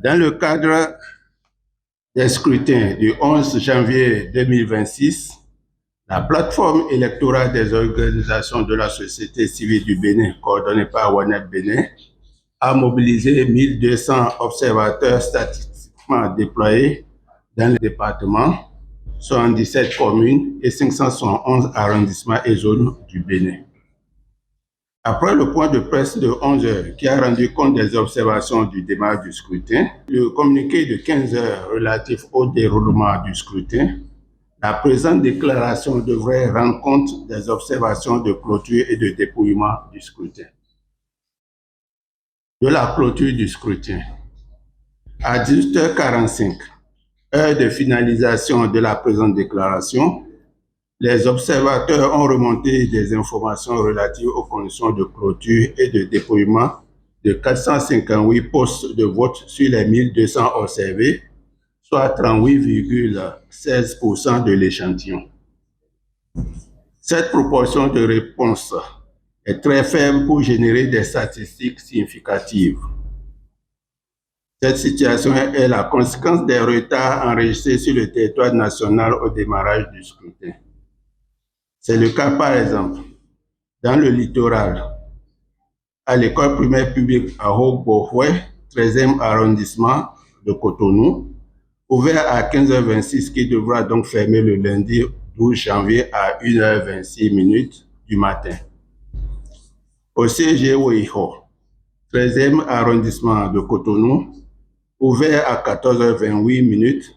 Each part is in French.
Dans le cadre des scrutins du 11 janvier 2026, la plateforme électorale des organisations de la société civile du Bénin, coordonnée par ONEP Bénin, a mobilisé 1200 observateurs statistiquement déployés dans le département, 77 communes et 571 arrondissements et zones du Bénin. Après le point de presse de 11 heures qui a rendu compte des observations du démarrage du scrutin, le communiqué de 15 heures relatif au déroulement du scrutin, la présente déclaration devrait rendre compte des observations de clôture et de dépouillement du scrutin. De la clôture du scrutin. À 18h45, heure de finalisation de la présente déclaration, les observateurs ont remonté des informations relatives aux conditions de clôture et de dépouillement de 458 postes de vote sur les 1200 observés, soit 38,16% de l'échantillon. Cette proportion de réponse est très faible pour générer des statistiques significatives. Cette situation est la conséquence des retards enregistrés sur le territoire national au démarrage du scrutin. C'est le cas, par exemple, dans le littoral, à l'école primaire publique à Haut-Bohoué, 13e arrondissement de Cotonou, ouvert à 15h26, qui devra donc fermer le lundi 12 janvier à 1h26 du matin. Au CG Weiho, 13e arrondissement de Cotonou, ouvert à 14h28,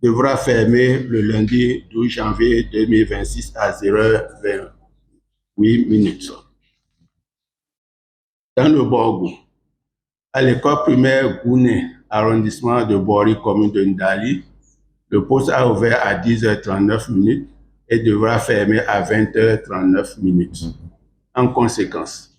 devra fermer le lundi 12 janvier 2026 à 0h28. Dans le Borgou, à l'école primaire Gouné, arrondissement de Bori, commune de Ndali, le poste a ouvert à 10h39 et devra fermer à 20h39. En conséquence,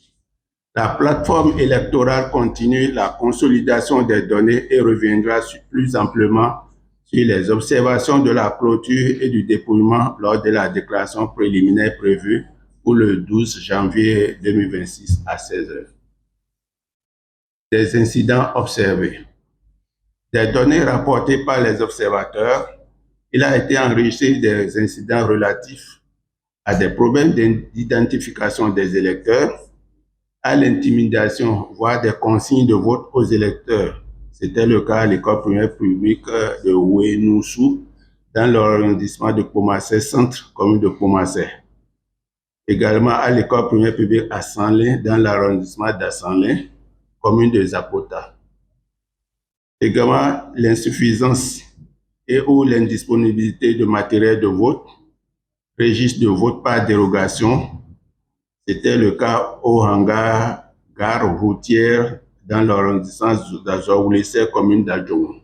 la plateforme électorale continue la consolidation des données et reviendra plus amplement sur les observations de la clôture et du dépouillement lors de la déclaration préliminaire prévue pour le 12 janvier 2026 à 16h. Des incidents observés. Des données rapportées par les observateurs, il a été enregistré des incidents relatifs à des problèmes d'identification des électeurs, à l'intimidation, voire des consignes de vote aux électeurs. C'était le cas à l'école primaire publique de Ouenoussou, dans l'arrondissement de Komassé Centre, commune de Komassé. Également à l'école primaire publique à Sanlé, dans l'arrondissement d'Assanlé, commune de Zapota. Également l'insuffisance et ou l'indisponibilité de matériel de vote, registre de vote par dérogation. C'était le cas au hangar gare routière dans l'arrondissement d'Azoulissé, commune d'Adjoum.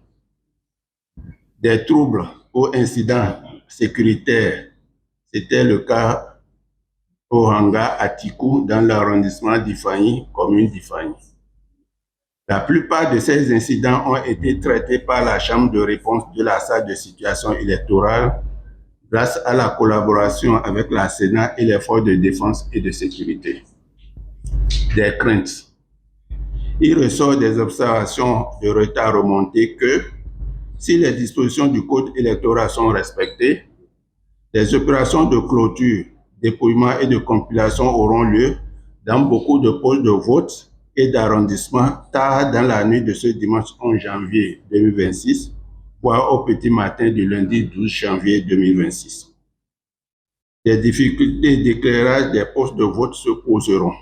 Des troubles ou incidents sécuritaires, c'était le cas au hangar Atikou dans l'arrondissement d'Ifani, commune d'Ifani. La plupart de ces incidents ont été traités par la Chambre de réponse de la salle de situation électorale grâce à la collaboration avec la Sénat et les forces de défense et de sécurité. Des craintes. Il ressort des observations de retard remonté que, si les dispositions du Code électoral sont respectées, les opérations de clôture, dépouillement et de compilation auront lieu dans beaucoup de postes de vote et d'arrondissement tard dans la nuit de ce dimanche 11 janvier 2026, voire au petit matin du lundi 12 janvier 2026. Des difficultés d'éclairage des postes de vote se poseront.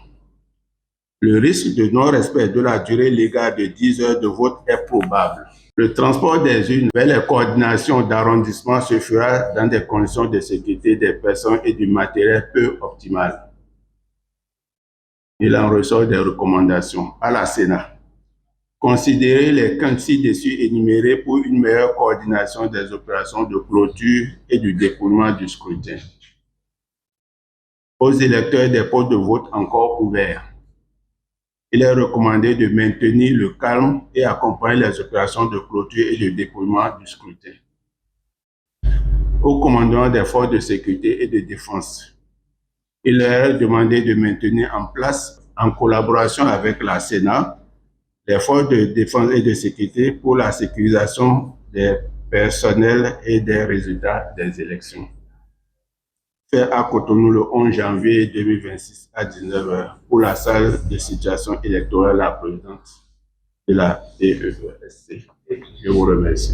Le risque de non-respect de la durée légale de 10 heures de vote est probable. Le transport des urnes vers les coordinations d'arrondissement se fera dans des conditions de sécurité des personnes et du matériel peu optimales. Il en ressort des recommandations à la Sénat. Considérez les craintes ci-dessus énumérées pour une meilleure coordination des opérations de clôture et du dépouillement du scrutin. Aux électeurs des postes de vote encore ouverts, il est recommandé de maintenir le calme et accompagner les opérations de clôture et de dépouillement du scrutin. Aux commandants des forces de sécurité et de défense, il est demandé de maintenir en place, en collaboration avec la Sénat, les forces de défense et de sécurité pour la sécurisation des personnels et des résultats des élections. Fait à Cotonou le 11 janvier 2026 à 19h pour la salle de situation électorale, la présidente de la DEESC. Je vous remercie.